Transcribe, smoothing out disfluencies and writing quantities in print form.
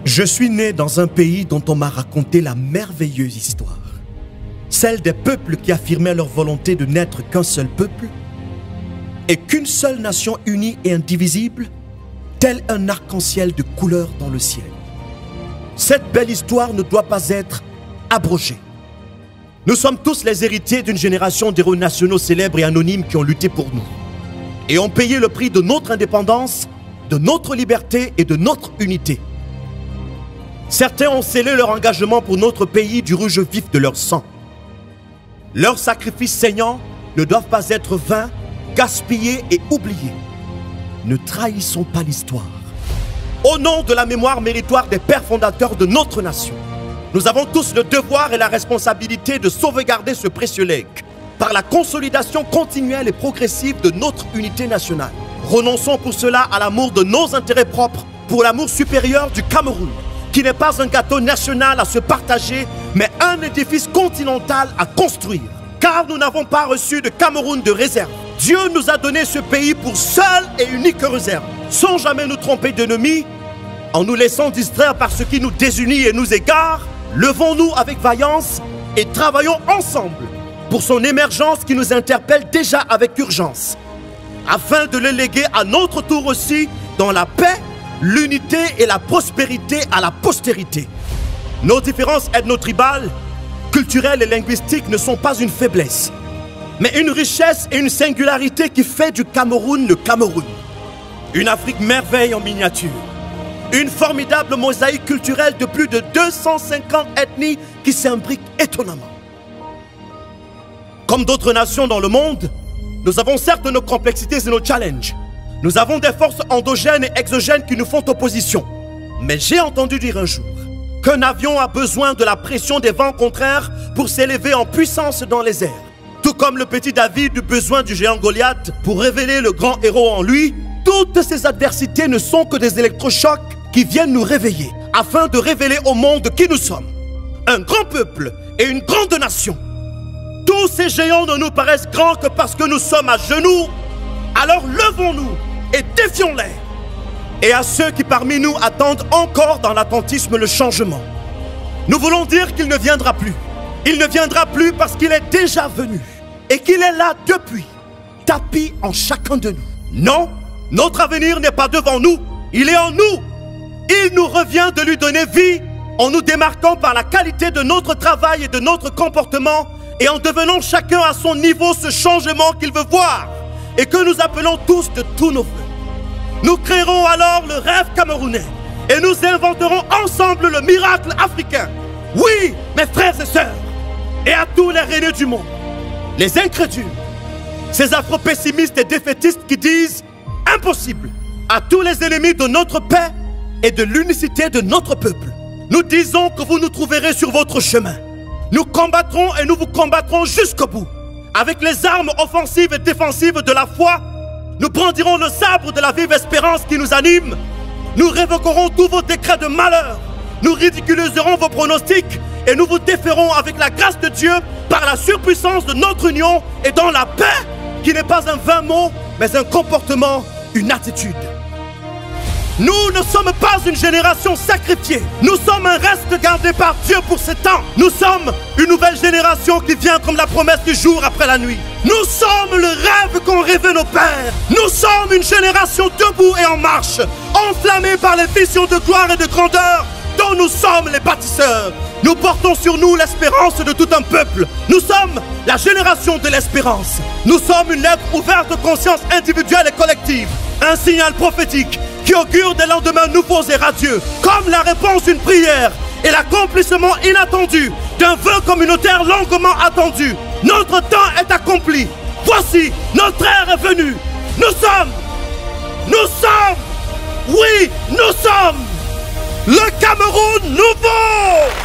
Je suis né dans un pays dont on m'a raconté la merveilleuse histoire. Celle des peuples qui affirmaient leur volonté de n'être qu'un seul peuple et qu'une seule nation unie et indivisible, tel un arc-en-ciel de couleurs dans le ciel. Cette belle histoire ne doit pas être abrogée. Nous sommes tous les héritiers d'une génération d'héros nationaux célèbres et anonymes qui ont lutté pour nous et ont payé le prix de notre indépendance, de notre liberté et de notre unité. Certains ont scellé leur engagement pour notre pays du rouge vif de leur sang. Leurs sacrifices saignants ne doivent pas être vains, gaspillés et oubliés. Ne trahissons pas l'histoire. Au nom de la mémoire méritoire des pères fondateurs de notre nation, nous avons tous le devoir et la responsabilité de sauvegarder ce précieux legs par la consolidation continuelle et progressive de notre unité nationale. Renonçons pour cela à l'amour de nos intérêts propres pour l'amour supérieur du Cameroun, qui n'est pas un gâteau national à se partager, mais un édifice continental à construire. Car nous n'avons pas reçu de Cameroun de réserve. Dieu nous a donné ce pays pour seule et unique réserve, sans jamais nous tromper d'ennemis, en nous laissant distraire par ce qui nous désunit et nous égare. Levons-nous avec vaillance et travaillons ensemble pour son émergence qui nous interpelle déjà avec urgence, afin de le léguer à notre tour aussi dans la paix, l'unité et la prospérité à la postérité. Nos différences ethno-tribales, culturelles et linguistiques ne sont pas une faiblesse, mais une richesse et une singularité qui fait du Cameroun le Cameroun. Une Afrique merveille en miniature. Une formidable mosaïque culturelle de plus de 250 ethnies qui s'imbriquent étonnamment. Comme d'autres nations dans le monde, nous avons certes nos complexités et nos challenges. Nous avons des forces endogènes et exogènes qui nous font opposition. Mais j'ai entendu dire un jour qu'un avion a besoin de la pression des vents contraires pour s'élever en puissance dans les airs. Tout comme le petit David eut besoin du géant Goliath pour révéler le grand héros en lui, toutes ces adversités ne sont que des électrochocs qui viennent nous réveiller afin de révéler au monde qui nous sommes. Un grand peuple et une grande nation. Tous ces géants ne nous paraissent grands que parce que nous sommes à genoux. Alors levons-nous et défions-les. Et à ceux qui parmi nous attendent encore dans l'attentisme le changement, nous voulons dire qu'il ne viendra plus. Il ne viendra plus parce qu'il est déjà venu et qu'il est là depuis, tapi en chacun de nous. Non, notre avenir n'est pas devant nous, il est en nous. Il nous revient de lui donner vie en nous démarquant par la qualité de notre travail et de notre comportement et en devenant chacun à son niveau ce changement qu'il veut voir et que nous appelons tous de tous nos voeux. Nous créerons alors le rêve camerounais et nous inventerons ensemble le miracle africain. Oui, mes frères et sœurs, et à tous les rennais du monde, les incrédules, ces afro-pessimistes et défaitistes qui disent « impossible » à tous les ennemis de notre paix et de l'unicité de notre peuple. Nous disons que vous nous trouverez sur votre chemin. Nous combattrons et nous vous combattrons jusqu'au bout. Avec les armes offensives et défensives de la foi, nous brandirons le sabre de la vive espérance qui nous anime. Nous révoquerons tous vos décrets de malheur. Nous ridiculiserons vos pronostics et nous vous déférons avec la grâce de Dieu par la surpuissance de notre union et dans la paix qui n'est pas un vain mot, mais un comportement, une attitude. Nous ne sommes pas une génération sacrifiée. Nous sommes un reste gardé par Dieu pour ce temps. Nous sommes une nouvelle génération qui vient comme la promesse du jour après la nuit. Nous sommes le rêve qu'ont rêvé nos pères. Nous sommes une génération debout et en marche, enflammée par les visions de gloire et de grandeur dont nous sommes les bâtisseurs. Nous portons sur nous l'espérance de tout un peuple. Nous sommes la génération de l'espérance. Nous sommes une lettre ouverte de conscience individuelle et collective. Un signal prophétique qui augure des lendemains nouveaux et radieux, comme la réponse d'une prière et l'accomplissement inattendu d'un vœu communautaire longuement attendu. Notre temps est accompli. Voici, notre ère est venue. Nous sommes, oui, nous sommes le Cameroun nouveau.